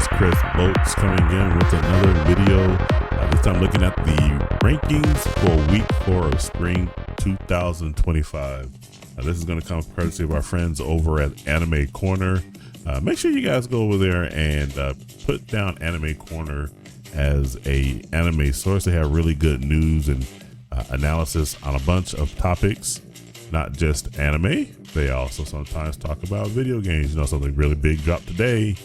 Chris Bolts coming in with another video. This time looking at the rankings for week 4 of spring 2025. This is going to come courtesy of our friends over at Anime Corner. Make sure you guys go over there and put down Anime Corner as a anime source. They have really good news and analysis on a bunch of topics, not just anime. They also sometimes talk about video games. You know, something really big dropped today,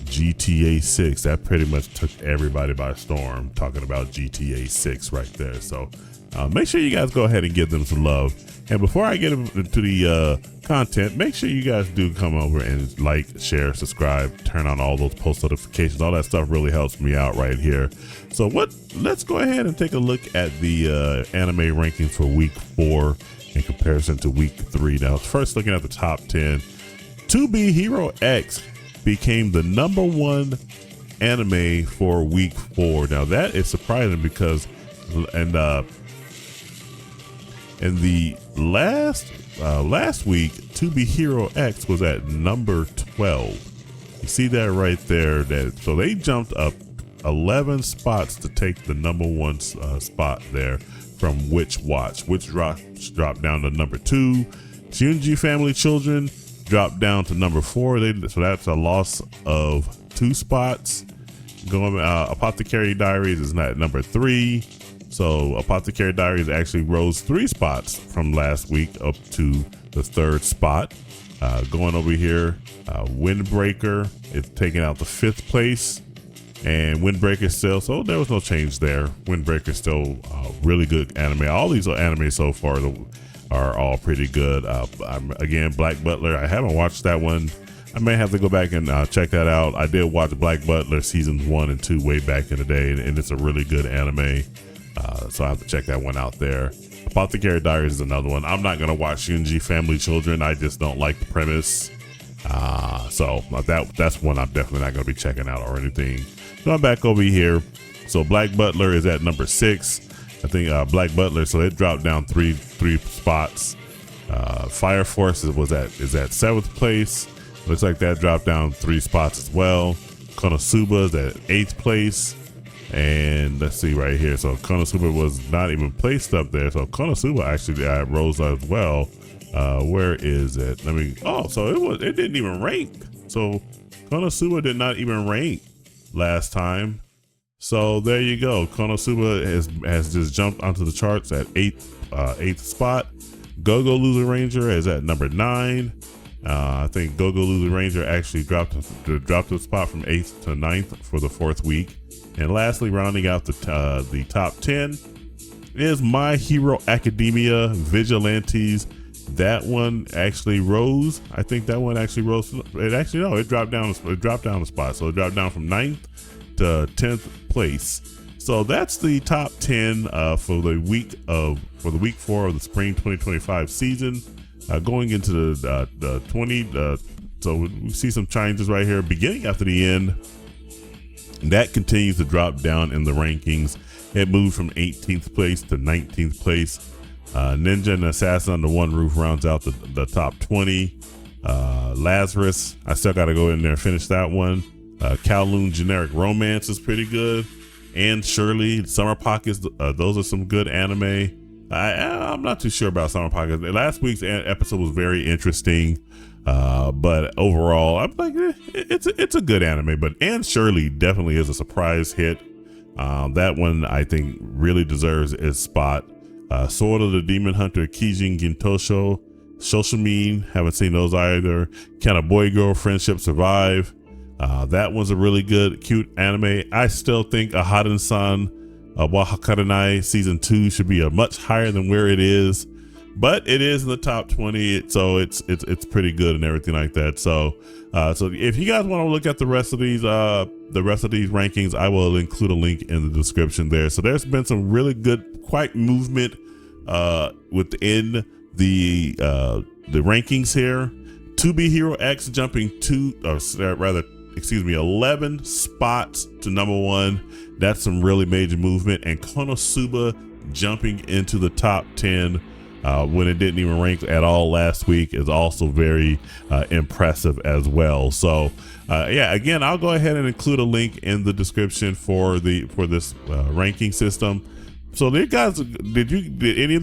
GTA 6. That pretty much took everybody by storm, talking about GTA 6 right there. So make sure you guys go ahead and give them some love. And before I get into the content, make sure you guys do come over and like, share, subscribe, turn on all those post notifications. All that stuff really helps me out right here. So let's go ahead and take a look at the anime rankings for week 4 in comparison to week 3. Now, first looking at the top 10, To Be Hero X became the #1 anime for week 4. Now that is surprising because in the last week, To Be Hero X was at number 12. You see that right there? So they jumped up 11 spots to take the #1 spot there from Witch Watch. Witch dropped down to number 2. Shunji Family Children dropped down to number 4. So that's a loss of 2 spots. Apothecary Diaries is not number 3. So Apothecary Diaries actually rose 3 spots from last week up to the 3rd spot. Going over here, Windbreaker is taking out the 5th place, and Windbreaker still, so there was no change there. Windbreaker still really good anime. All these anime so far are all pretty good. Again, Black Butler, I haven't watched that one. I may have to go back and check that out. I did watch Black Butler seasons 1 and 2 way back in the day, and it's a really good anime. So I have to check that one out there. Apothecary Diaries is another one. I'm not gonna watch Shunji Family Children. I just don't like the premise. So that's one I'm definitely not gonna be checking out or anything. So I'm back over here. So Black Butler is at number 6. I think Black Butler, so it dropped down three spots. Fire Force is at 7th place. Looks like that dropped down 3 spots as well. Konosuba is at 8th place. And let's see right here. So Konosuba was not even placed up there. So Konosuba actually rose as well. Where is it? So it didn't even rank. So Konosuba did not even rank last time. So there you go. Konosuba has just jumped onto the charts at 8th spot. Go-Go Loser Ranger is at number 9. I think Go-Go Loser Ranger actually dropped a spot from 8th to 9th for the 4th week. And lastly, rounding out the top 10 is My Hero Academia Vigilantes. That one actually rose. I think that one actually rose. It dropped down a spot. So it dropped down from 9th to 10th place. So that's the top 10 for the week 4 of the spring 2025 season. Going into the 20. So we see some changes right here, beginning after the end. That continues to drop down in the rankings. It moved from 18th place to 19th place. Ninja and Assassin Under One Roof rounds out the top 20. Lazarus, I still got to go in there and finish that one. Kowloon Generic Romance is pretty good. And Shirley, Summer Pockets, those are some good anime. I'm not too sure about Summer Pockets. Last week's episode was very interesting. But overall, I'm like, it's a good anime. But Anne Shirley definitely is a surprise hit. That one I think really deserves its spot. Sword of the Demon Hunter, Kijin Gintosho, Shoshimin, haven't seen those either. Can a Boy Girl Friendship Survive? That one's a really good, cute anime. I still think a Haden-san wa Hakarenai season 2 should be a much higher than where it is. But it is in the top 20, so it's pretty good and everything like that. So if you guys want to look at the rest of these rankings, I will include a link in the description there. So there's been some really good, quite movement within the rankings here. To Be Hero X jumping 11 spots to #1. That's some really major movement. And Konosuba jumping into the top 10 when it didn't even rank at all last week is also very impressive as well. So yeah, again, I'll go ahead and include a link in the description for this ranking system. So there, guys, did any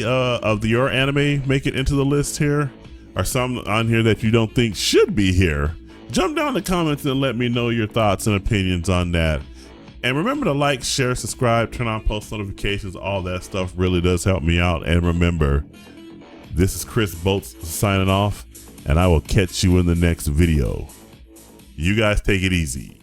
of your anime make it into the list here? Or some on here that you don't think should be here? Jump down in the comments and let me know your thoughts and opinions on that. And remember to like, share, subscribe, turn on post notifications. All that stuff really does help me out. And remember, this is Chris Bolts signing off, and I will catch you in the next video. You guys take it easy.